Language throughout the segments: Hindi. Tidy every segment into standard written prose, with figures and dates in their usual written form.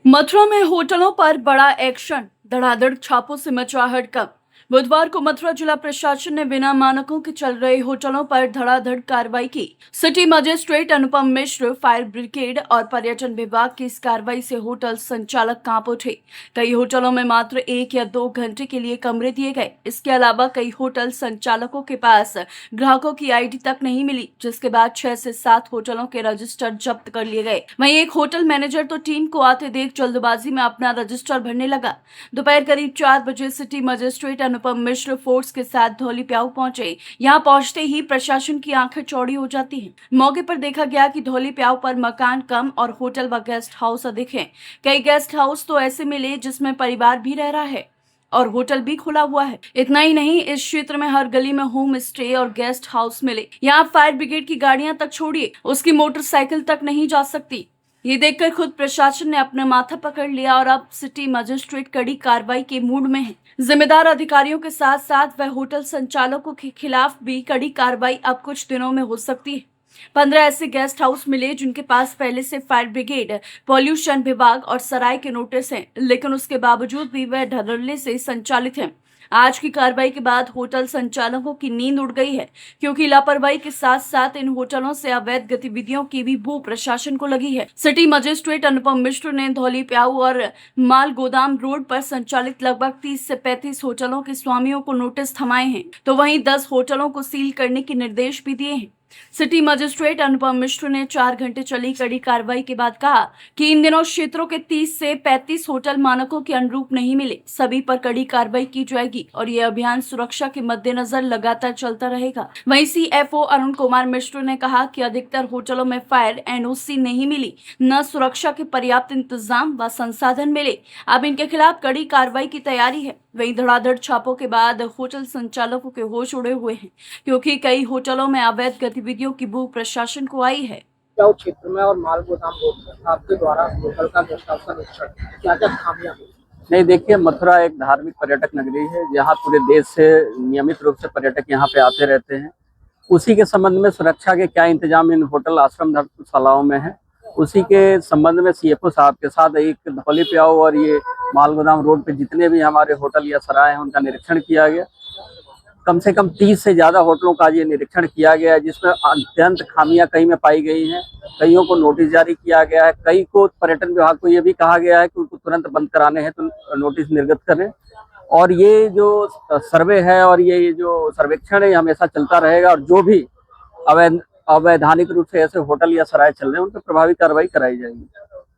मथुरा में होटलों पर बड़ा एक्शन, धड़ाधड़ छापों से मचा हड़कंप। बुधवार को मथुरा जिला प्रशासन ने बिना मानकों के चल रहे होटलों पर धड़ाधड़ कार्रवाई की। City magistrate Anupam Mishra, fire brigade और पर्यटन विभाग की इस कार्रवाई से होटल संचालक कांप उठे। कई होटलों में मात्र 1 या 2 घंटे के लिए कमरे दिए गए। इसके अलावा कई होटल संचालकों के पास ग्राहकों की आईडी तक नहीं मिली, जिसके बाद 6 से 7 होटलों के रजिस्टर जब्त कर लिए गए। वहीं एक होटल मैनेजर तो टीम को आते देख जल्दबाजी में अपना रजिस्टर भरने लगा। दोपहर करीब 4 बजे city magistrate Anupam Mishra force के साथ धौली प्याऊ पहुंचे। यहां पहुंचते ही प्रशासन की आंखें चौड़ी हो जाती हैं। मौके पर देखा गया कि धौली प्याऊ पर मकान कम और होटल व गेस्ट हाउस अधिक हैं। कई गेस्ट हाउस तो ऐसे मिले जिसमें परिवार भी रह रहा है और होटल भी खुला हुआ है। इतना ही नहीं, इस क्षेत्र में हर गली में होम स्टे और गेस्ट हाउस मिले। यहाँ फायर ब्रिगेड की गाड़ियां तक छोड़िए, उसकी मोटरसाइकिल तक नहीं जा सकती। ये देखकर खुद प्रशासन ने अपना माथा पकड़ लिया और अब सिटी मजिस्ट्रेट कड़ी कार्रवाई के मूड में है। जिम्मेदार अधिकारियों के साथ साथ वह होटल संचालकों के खिलाफ भी कड़ी कार्रवाई अब कुछ दिनों में हो सकती है। 15 ऐसे गेस्ट हाउस मिले जिनके पास पहले से फायर ब्रिगेड, पॉल्यूशन विभाग और सराय के नोटिस हैं, लेकिन उसके बावजूद भी वह धड़ल्ले से संचालित हैं। आज की कार्रवाई के बाद होटल संचालकों की नींद उड़ गई है, क्योंकि लापरवाही के साथ साथ इन होटलों से अवैध गतिविधियों की भी बू प्रशासन को लगी है। सिटी मजिस्ट्रेट अनुपम मिश्र ने धौली प्याऊ और माल गोदाम रोड पर संचालित लगभग 30 से 35 होटलों के स्वामियों को नोटिस थमाए हैं, तो वहीं 10 होटलों को सील करने के निर्देश भी दिए हैं। सिटी मजिस्ट्रेट अनुपम मिश्र ने 4 घंटे चली कड़ी कार्रवाई के बाद कहा कि इन दिनों क्षेत्रों के 30 से 35 होटल मानकों के अनुरूप नहीं मिले। सभी पर कड़ी कार्रवाई की जाएगी और ये अभियान सुरक्षा के मद्देनजर लगातार चलता रहेगा। वहीं सीएफओ अरुण कुमार मिश्र ने कहा कि अधिकतर होटलों में फायर एनओसी नहीं मिली, न सुरक्षा के पर्याप्त इंतजाम व संसाधन मिले। अब इनके खिलाफ कड़ी कार्रवाई की तैयारी है। वहीं धड़ाधड़ छापों के बाद होटल संचालकों के होश उड़े हुए हैं, क्योंकि कई होटलों में अवैध गतिविधियों की बू प्रशासन को आई है। प्याऊ क्षेत्र में और माल गोदाम रोड में आपके द्वारा होटल का गेस्ट हाउस का निरीक्षण, क्या क्या खामियां हुई? नहीं, देखिए, मथुरा एक धार्मिक पर्यटक नगरी है जहाँ पूरे देश से नियमित रूप से पर्यटक यहाँ पे आते रहते हैं। उसी के संबंध में सुरक्षा के क्या इंतजाम इन होटल आश्रम धर्मशालाओं में है, उसी के संबंध में सीएफओ साहब के साथ एक धौली प्याऊ और ये माल गोदाम रोड पे जितने भी हमारे होटल या सराय हैं उनका निरीक्षण किया गया। कम से कम 30 से ज़्यादा होटलों का ये निरीक्षण किया गया है, जिसमें अत्यंत खामियां कई में पाई गई हैं। कईयों को नोटिस जारी किया गया है, कई को पर्यटन विभाग को ये भी कहा गया है कि उनको तुरंत बंद कराने हैं तो नोटिस निर्गत करें। और ये जो सर्वे है और ये जो सर्वेक्षण है, ये हमेशा चलता रहेगा और जो भी अवैधानिक रूप से ऐसे होटल या सराय चल रहे हैं उन पर प्रभावी कार्रवाई कराई जाएगी।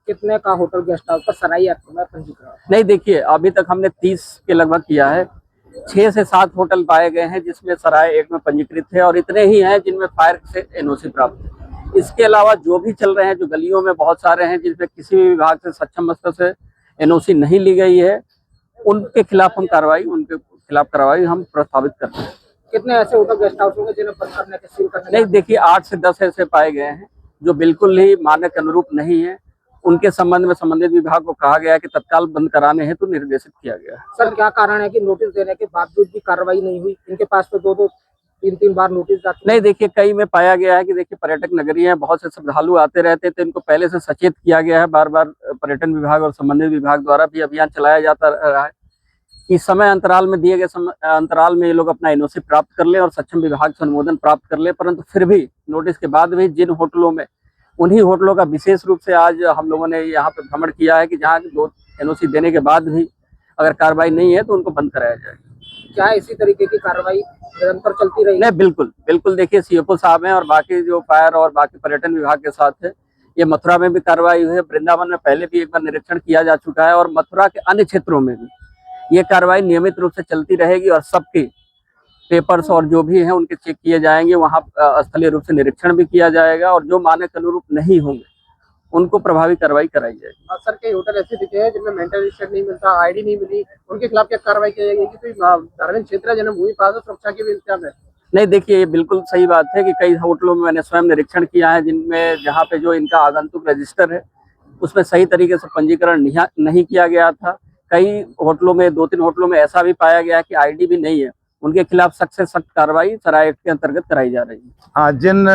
कितने का होटल गेस्ट हाउस का सराय में पंजीकरण? नहीं, देखिए, अभी तक हमने 30 के लगभग किया है। 6 से 7 होटल पाए गए हैं जिसमें सराय एक में पंजीकृत है और इतने ही हैं जिनमें फायर से एनओसी प्राप्त है। इसके अलावा जो भी चल रहे हैं, जो गलियों में बहुत सारे हैं जिसमें किसी भी विभाग से सक्षम स्तर से एनओसी नहीं ली गई है, उनके खिलाफ कार्रवाई हम प्रस्तावित करते हैं। कितने ऐसे होटल गेस्ट हाउस होंगे जिन्हें बंद करने के सील करने? नहीं, देखिए, 8 से 10 ऐसे पाए गए हैं जो बिल्कुल ही मानक के अनुरूप नहीं है। उनके संबंध में संबंधित विभाग को कहा गया है कि तत्काल बंद कराने हेतु निर्देशित किया गया है। सर, क्या कारण है कि नोटिस देने के बावजूद भी कार्रवाई नहीं हुई? इनके पास तो 2-2, 3-3 बार नोटिस जाते हैं। नहीं, देखिए, कई में पाया गया है कि देखिए पर्यटक नगरी है, बहुत से श्रद्धालु आते रहते हैं, तो इनको पहले से सचेत किया गया है। बार बार पर्यटन विभाग और संबंधित विभाग द्वारा भी अभियान चलाया जाता रहा है कि समय अंतराल में दिए गए अंतराल में ये लोग अपना एनओसी प्राप्त कर लें और सक्षम विभाग से अनुमोदन प्राप्त कर लें। परंतु फिर भी नोटिस के बाद भी जिन होटलों में, उन्हीं होटलों का विशेष रूप से आज हम लोगों ने यहाँ पे भ्रमण किया है कि जहाँ 2 एनओसी देने के बाद भी अगर कार्रवाई नहीं है तो उनको बंद कराया जाएगा। क्या इसी तरीके की कार्रवाई निरंतर चलती रहेगी? नहीं, बिल्कुल बिल्कुल। देखिए, सीएफओ साहब हैं और बाकी जो फायर और बाकी पर्यटन विभाग के साथ है, ये मथुरा में भी कार्रवाई हुई है। वृंदावन में पहले भी एक बार निरीक्षण किया जा चुका है और मथुरा के अन्य क्षेत्रों में भी ये कार्रवाई नियमित रूप से चलती रहेगी और सबके पेपर्स और जो भी हैं उनके चेक किए जाएंगे। वहाँ स्थलीय रूप से निरीक्षण भी किया जाएगा और जो मानक अनुरूप नहीं होंगे उनको प्रभावी कार्रवाई कराई जाएगी। सर, कई होटल ऐसे दिखे हैं जिनमें मेंटल रजिस्टर नहीं मिलता, आईडी नहीं मिली, उनके खिलाफ क्या कार्रवाई की जाएगी? कोई धार्मिक क्षेत्र है जिन्हें भूमि पास सुरक्षा की भी इंतजाम है? नहीं, देखिए, ये बिल्कुल सही बात है कि कई होटलों में मैंने स्वयं निरीक्षण किया है जिनमें जहाँ पे जो इनका आगंतुक रजिस्टर है उसमें सही तरीके से पंजीकरण नहीं किया गया था। कई होटलों में, 2-3 होटलों में ऐसा भी पाया गया कि आईडी भी नहीं है। उनके खिलाफ सख्त से सख्त कार्रवाई सराय एक्ट के अंतर्गत कराई जा रही है। हाँ, जिन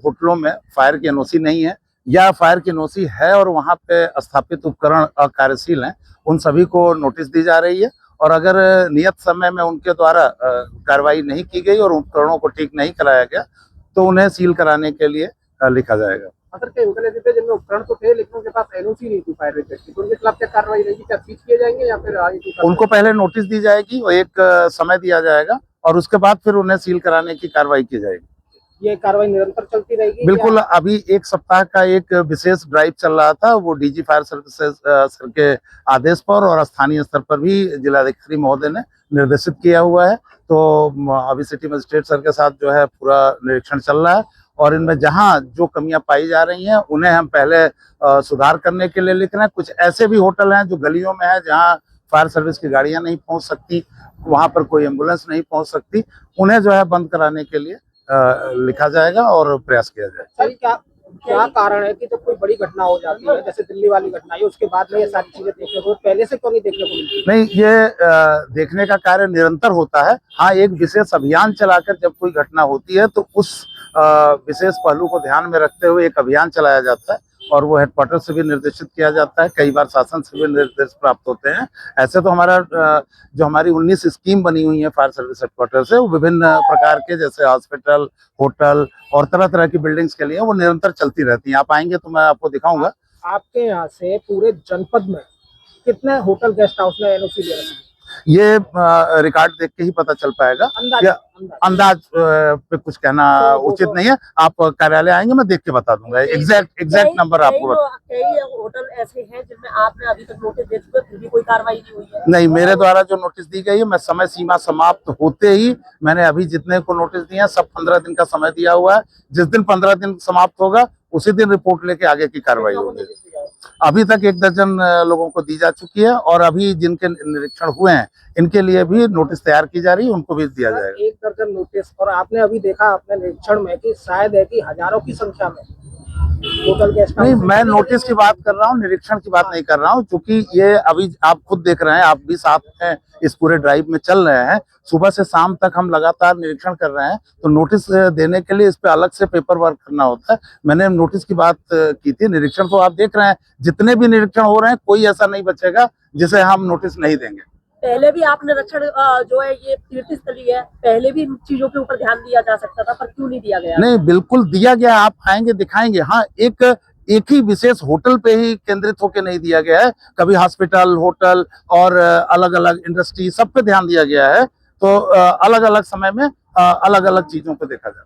होटलों में फायर की एनओसी नहीं है या फायर की नोसी है और वहां पे स्थापित उपकरण अकार्यशील हैं, उन सभी को नोटिस दी जा रही है। और अगर नियत समय में उनके द्वारा कार्रवाई नहीं की गई और उपकरणों को ठीक नहीं कराया गया तो उन्हें सील कराने के लिए लिखा जाएगा। सर कई होटल ऐसे थे जिनमें उपकरण तो थे लेकिन उनके पास एनओसी नहीं थी फायर ब्रिगेड की, तो उनके खिलाफ क्या कार्रवाई रहेगी? क्या सीज किए जाएंगे या फिर आगे की उनको पहले नोटिस दी जाएगी और एक समय दिया जाएगा और उसके बाद फिर उन्हें सील कराने की कार्रवाई की जाएगी। ये कार्रवाई निरंतर चलती रहेगी? बिल्कुल, अभी एक सप्ताह का एक विशेष ड्राइव चल रहा था, वो डीजी फायर सर्विसेज सर के आदेश पर और स्थानीय स्तर पर भी जिलाधिकारी महोदय ने निर्देशित किया हुआ है। तो अभी सिटी मजिस्ट्रेट सर के साथ जो है पूरा निरीक्षण चल रहा है और इनमें जहां जो कमियां पाई जा रही हैं उन्हें हम पहले सुधार करने के लिए लिख रहे हैं। कुछ ऐसे भी होटल हैं जो गलियों में है जहां फायर सर्विस की गाड़ियां नहीं पहुंच सकती, वहां पर कोई एम्बुलेंस नहीं पहुंच सकती, उन्हें जो है बंद कराने के लिए लिखा जाएगा और प्रयास किया जाएगा। सर क्या कारण है कि जब कोई बड़ी घटना हो जाती है जैसे दिल्ली वाली घटना है उसके बाद में ये सारी चीजें देखने को पहले से क्यों नहीं देखने को मिलती? नहीं, ये देखने का कार्य निरंतर होता है। हाँ, एक विशेष अभियान चलाकर जब कोई घटना होती है तो उस विशेष पहलू को ध्यान में रखते हुए एक अभियान चलाया जाता है और वो हेडक्वार्टर से भी निर्देशित किया जाता है, कई बार शासन से भी निर्देश प्राप्त होते हैं। ऐसे तो हमारा जो हमारी 19 स्कीम बनी हुई है फायर सर्विस हेडक्वार्टर से, वो विभिन्न प्रकार के जैसे हॉस्पिटल, होटल और तरह तरह की बिल्डिंग्स के लिए वो निरंतर चलती रहती हैं। आप आएंगे तो मैं आपको दिखाऊंगा। आपके यहाँ से पूरे जनपद में कितने होटल गेस्ट हाउस में एनओसी ले रहे हैं? ये रिकॉर्ड देख के ही पता चल पाएगा। अंदाज पे कुछ कहना उचित नहीं है। आप कार्यालय आएंगे, मैं देख के बता दूंगा एग्जैक्ट नंबर आपको। कई होटल ऐसे हैं जिनमें आपने अभी तक नोटिस दे चुके फिर भी कोई कार्रवाई नहीं हुई है? नहीं, मेरे द्वारा जो नोटिस दी गई है, मैं समय सीमा समाप्त होते ही मैंने अभी जितने को नोटिस दिए हैं सब 15 दिन का समय दिया हुआ है। जिस दिन 15 दिन समाप्त होगा उसी दिन रिपोर्ट लेके आगे की कार्रवाई होगी। अभी तक 1 दर्जन लोगों को दी जा चुकी है और अभी जिनके निरीक्षण हुए हैं इनके लिए भी नोटिस तैयार की जा रही है, उनको भी दिया जाएगा। 1 दर्जन नोटिस, और आपने अभी देखा अपने निरीक्षण में कि शायद है कि हजारों की संख्या में होटल गेस्ट हाउस। नहीं, मैं नोटिस की बात कर रहा हूँ, निरीक्षण की बात नहीं कर रहा हूँ, क्योंकि ये अभी आप खुद देख रहे हैं, आप भी साथ में इस पूरे ड्राइव में चल रहे हैं। सुबह से शाम तक हम लगातार निरीक्षण कर रहे हैं, तो नोटिस देने के लिए इस पे अलग से पेपर वर्क करना होता है। मैंने नोटिस की बात की थी, निरीक्षण तो आप देख रहे हैं, जितने भी निरीक्षण हो रहे हैं कोई ऐसा नहीं बचेगा जिसे हम नोटिस नहीं देंगे। पहले भी आप निरीक्षण जो है ये तीर्थ स्थली है, पहले भी इन चीजों के ऊपर ध्यान दिया जा सकता था, पर क्यों नहीं दिया गया? नहीं, बिल्कुल दिया गया, आप आएंगे दिखाएंगे। हाँ, एक ही विशेष होटल पे ही केंद्रित होकर नहीं दिया गया है, कभी हॉस्पिटल, होटल और अलग अलग इंडस्ट्री सब पे ध्यान दिया गया है। तो अलग अलग समय में अलग अलग चीजों पे देखा जाए।